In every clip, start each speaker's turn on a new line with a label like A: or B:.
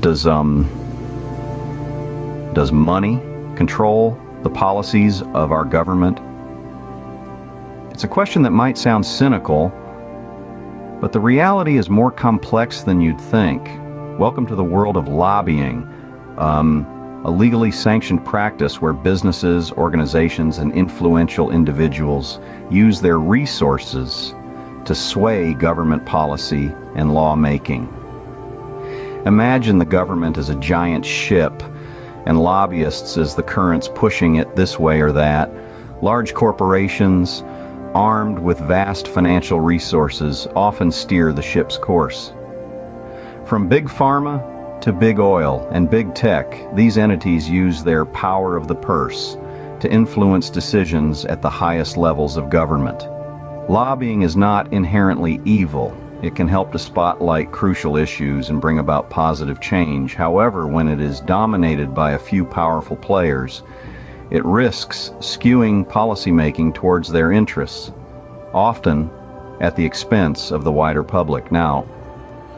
A: Does money control the policies of our government? It's a question that might sound cynical, but the reality is more complex than you'd think. Welcome to the world of lobbying, a legally sanctioned practice where businesses, organizations, and influential individuals use their resources to sway government policy and lawmaking. Imagine the government as a giant ship and lobbyists as the currents pushing it this way or that. Large corporations, armed with vast financial resources, often steer the ship's course. From big pharma to big oil and big tech, these entities use their power of the purse to influence decisions at the highest levels of government. Lobbying is not inherently evil. It can help to spotlight crucial issues and bring about positive change. However, when it is dominated by a few powerful players, it risks skewing policymaking towards their interests, often at the expense of the wider public. Now,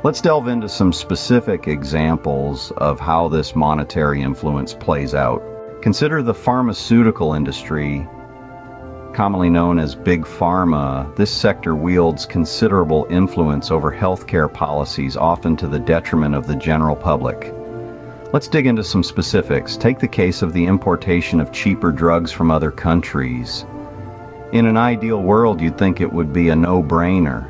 A: let's delve into some specific examples of how this monetary influence plays out. Consider the pharmaceutical industry, commonly known as Big Pharma. This sector wields considerable influence over healthcare policies, often to the detriment of the general public. Let's dig into some specifics. Take the case of the importation of cheaper drugs from other countries. In an ideal world, you'd think it would be a no-brainer.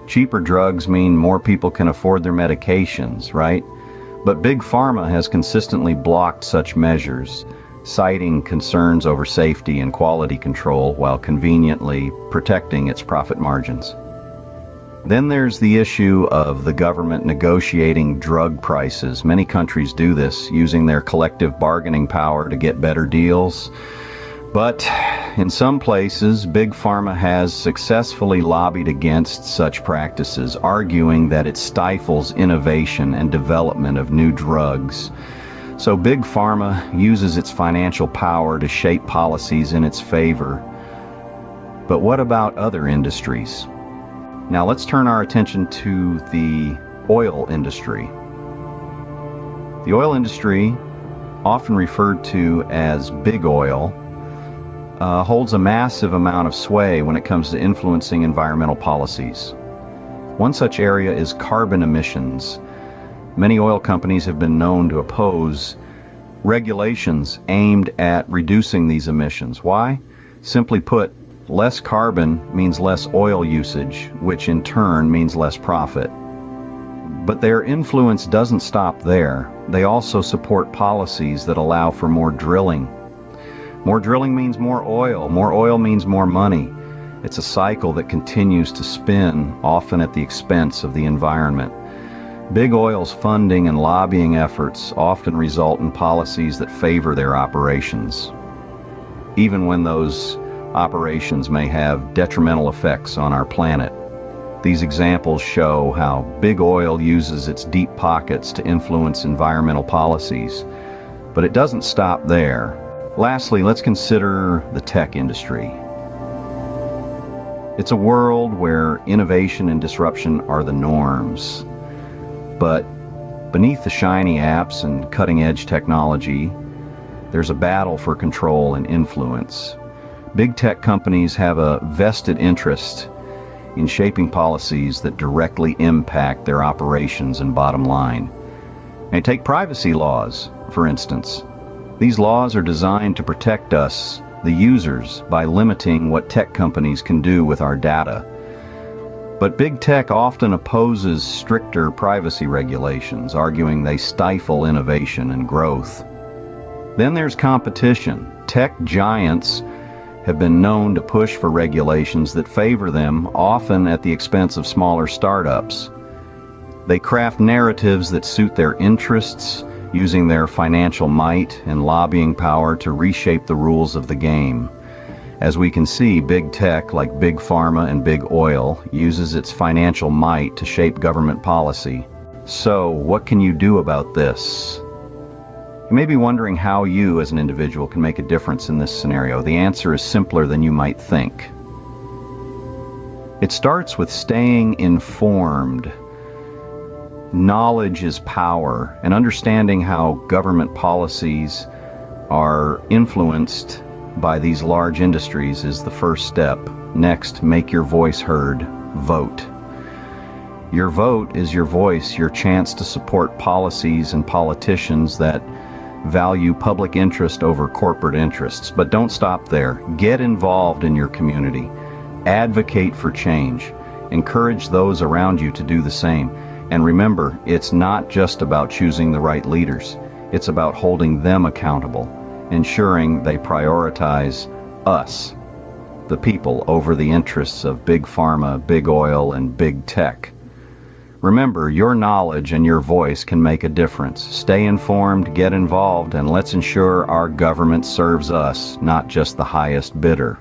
A: Cheaper drugs mean more people can afford their medications, right? But Big Pharma has consistently blocked such measures, citing concerns over safety and quality control while conveniently protecting its profit margins. Then there's the issue of the government negotiating drug prices. Many countries do this, using their collective bargaining power to get better deals. But in some places, Big Pharma has successfully lobbied against such practices, arguing that it stifles innovation and development of new drugs. So Big Pharma uses its financial power to shape policies in its favor. But what about other industries? Now let's turn our attention to the oil industry. The oil industry, often referred to as Big Oil, holds a massive amount of sway when it comes to influencing environmental policies. One such area is carbon emissions. Many oil companies have been known to oppose regulations aimed at reducing these emissions. Why? Simply put, less carbon means less oil usage, which in turn means less profit. But their influence doesn't stop there. They also support policies that allow for more drilling. More drilling means more oil means more money. It's a cycle that continues to spin, often at the expense of the environment. Big Oil's funding and lobbying efforts often result in policies that favor their operations, even when those operations may have detrimental effects on our planet. These examples show how Big Oil uses its deep pockets to influence environmental policies, but it doesn't stop there. Lastly, let's consider the tech industry. It's a world where innovation and disruption are the norms. But beneath the shiny apps and cutting-edge technology, there's a battle for control and influence. Big tech companies have a vested interest in shaping policies that directly impact their operations and bottom line. And take privacy laws, for instance. These laws are designed to protect us, the users, by limiting what tech companies can do with our data. But big tech often opposes stricter privacy regulations, arguing they stifle innovation and growth. Then there's competition. Tech giants have been known to push for regulations that favor them, often at the expense of smaller startups. They craft narratives that suit their interests, using their financial might and lobbying power to reshape the rules of the game. As we can see, big tech, like Big Pharma and Big Oil, uses its financial might to shape government policy. So, what can you do about this? You may be wondering how you, as an individual, can make a difference in this scenario. The answer is simpler than you might think. It starts with staying informed. Knowledge is power, and understanding how government policies are influenced by these large industries is the first step. Next, make your voice heard. Vote. Your vote is your voice, your chance to support policies and politicians that value public interest over corporate interests. But don't stop there. Get involved in your community. Advocate for change. Encourage those around you to do the same. And remember, it's not just about choosing the right leaders. It's about holding them accountable, ensuring they prioritize us, the people, over the interests of big pharma, big oil, and big tech. Remember, your knowledge and your voice can make a difference. Stay informed, get involved, and let's ensure our government serves us, not just the highest bidder.